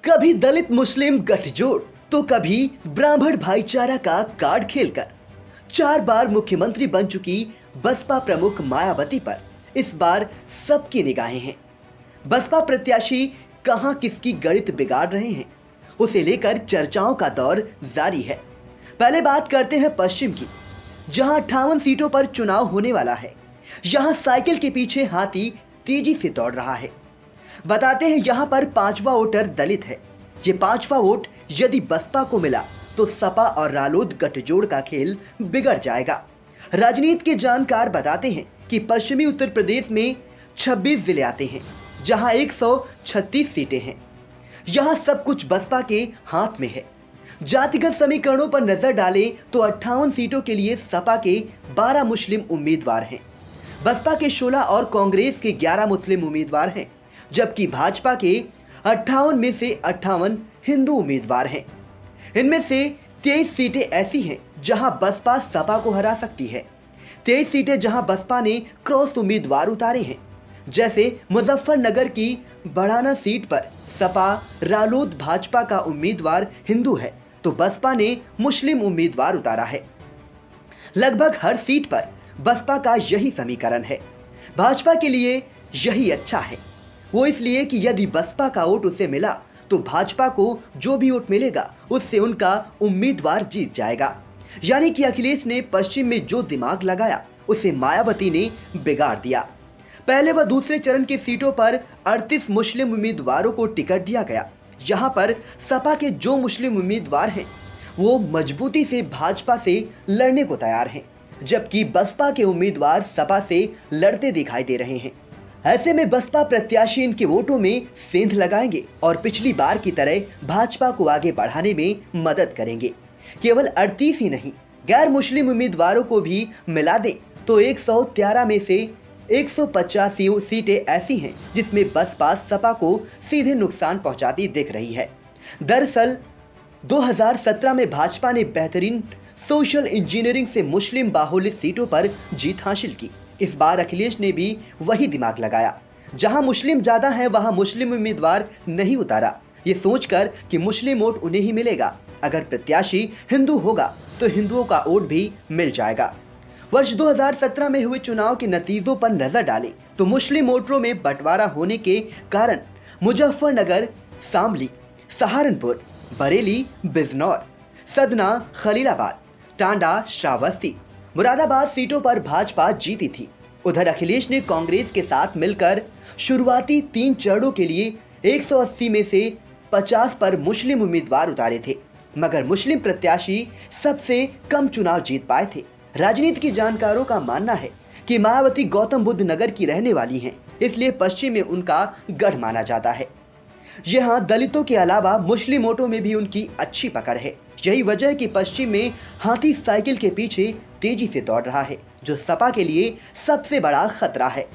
कभी दलित मुस्लिम गठजोड़ तो कभी ब्राह्मण भाईचारा का कार्ड खेलकर 4 बार मुख्यमंत्री बन चुकी बसपा प्रमुख मायावती पर इस बार सबकी निगाहें हैं। बसपा प्रत्याशी कहां किसकी गणित बिगाड़ रहे हैं, उसे लेकर चर्चाओं का दौर जारी है। पहले बात करते हैं पश्चिम की, जहां 58 सीटों पर चुनाव होने वाला है। यहां साइकिल के पीछे हाथी तेजी से दौड़ रहा है। बताते हैं यहां पर 5वां वोटर दलित है। ये 5वां वोट यदि बसपा को मिला तो सपा और रालोद गठजोड़ का खेल बिगड़ जाएगा। राजनीति के जानकार बताते हैं कि पश्चिमी उत्तर प्रदेश में 26 जिले आते हैं, जहां 136 सीटें हैं। यहां सब कुछ बसपा के हाथ में है। जातिगत समीकरणों पर नजर डालें तो 58 सीटों के लिए सपा के 12 मुस्लिम उम्मीदवार हैं, बसपा के 16 और कांग्रेस के 11 मुस्लिम उम्मीदवार हैं, जबकि भाजपा के 58 में से 58 हिंदू उम्मीदवार हैं। इनमें से 23 सीटें ऐसी हैं जहां बसपा सपा को हरा सकती है। 23 सीटें जहां बसपा ने क्रॉस उम्मीदवार उतारे हैं, जैसे मुजफ्फरनगर की बढ़ाना सीट पर सपा रालोद भाजपा का उम्मीदवार हिंदू है तो बसपा ने मुस्लिम उम्मीदवार उतारा है। लगभग हर सीट पर बसपा का यही समीकरण है। भाजपा के लिए यही अच्छा है, वो इसलिए कि यदि बसपा का वोट उसे मिला तो भाजपा को जो भी वोट मिलेगा उससे उनका उम्मीदवार जीत जाएगा। यानी कि अखिलेश ने पश्चिम में जो दिमाग लगाया उसे मायावती ने बिगाड़ दिया। पहले व दूसरे चरण की सीटों पर 38 मुस्लिम उम्मीदवारों को टिकट दिया गया। यहाँ पर सपा के जो मुस्लिम उम्मीदवार हैं वो मजबूती से भाजपा से लड़ने को तैयार हैं, जबकि बसपा के उम्मीदवार सपा से लड़ते दिखाई दे रहे हैं। ऐसे में बसपा प्रत्याशी इनके वोटों में सेंध लगाएंगे और पिछली बार की तरह भाजपा को आगे बढ़ाने में मदद करेंगे। केवल 38 ही नहीं, गैर मुस्लिम उम्मीदवारों को भी मिला दें तो 113 में से 150 सीटें ऐसी हैं जिसमें बसपा सपा को सीधे नुकसान पहुंचाती दिख रही है। दरअसल 2017 में भाजपा ने बेहतरीन सोशल इंजीनियरिंग से मुस्लिम बाहुल्य सीटों पर जीत हासिल की। इस बार अखिलेश ने भी वही दिमाग लगाया, जहां मुस्लिम ज्यादा है वहां मुस्लिम उम्मीदवार नहीं उतारा, ये सोचकर कि मुस्लिम वोट उन्हें ही मिलेगा। अगर प्रत्याशी हिंदू होगा तो हिंदुओं का वोट भी मिल जाएगा। वर्ष 2017 में हुए चुनाव के नतीजों पर नजर डालें तो मुस्लिम वोटरों में बंटवारा होने के कारण मुजफ्फरनगर, शामली, सहारनपुर, बरेली, बिजनौर, सतना, खलीलाबाद, टांडा, श्रावस्ती, मुरादाबाद सीटों पर भाजपा जीती थी। उधर अखिलेश ने कांग्रेस के साथ मिलकर शुरुआती 3 चरणों के लिए 180 में से 50 पर मुस्लिम उम्मीदवार उतारे थे, मगर मुस्लिम प्रत्याशी सबसे कम चुनाव जीत पाए थे। राजनीति के जानकारों का मानना है कि मायावती गौतम बुद्ध नगर की रहने वाली हैं, इसलिए पश्चिम में उनका गढ़ माना जाता है। यहाँ दलितों के अलावा मुस्लिम वोटों में भी उनकी अच्छी पकड़ है। यही वजह है कि पश्चिम में हाथी साइकिल के पीछे तेजी से दौड़ रहा है, जो सपा के लिए सबसे बड़ा खतरा है।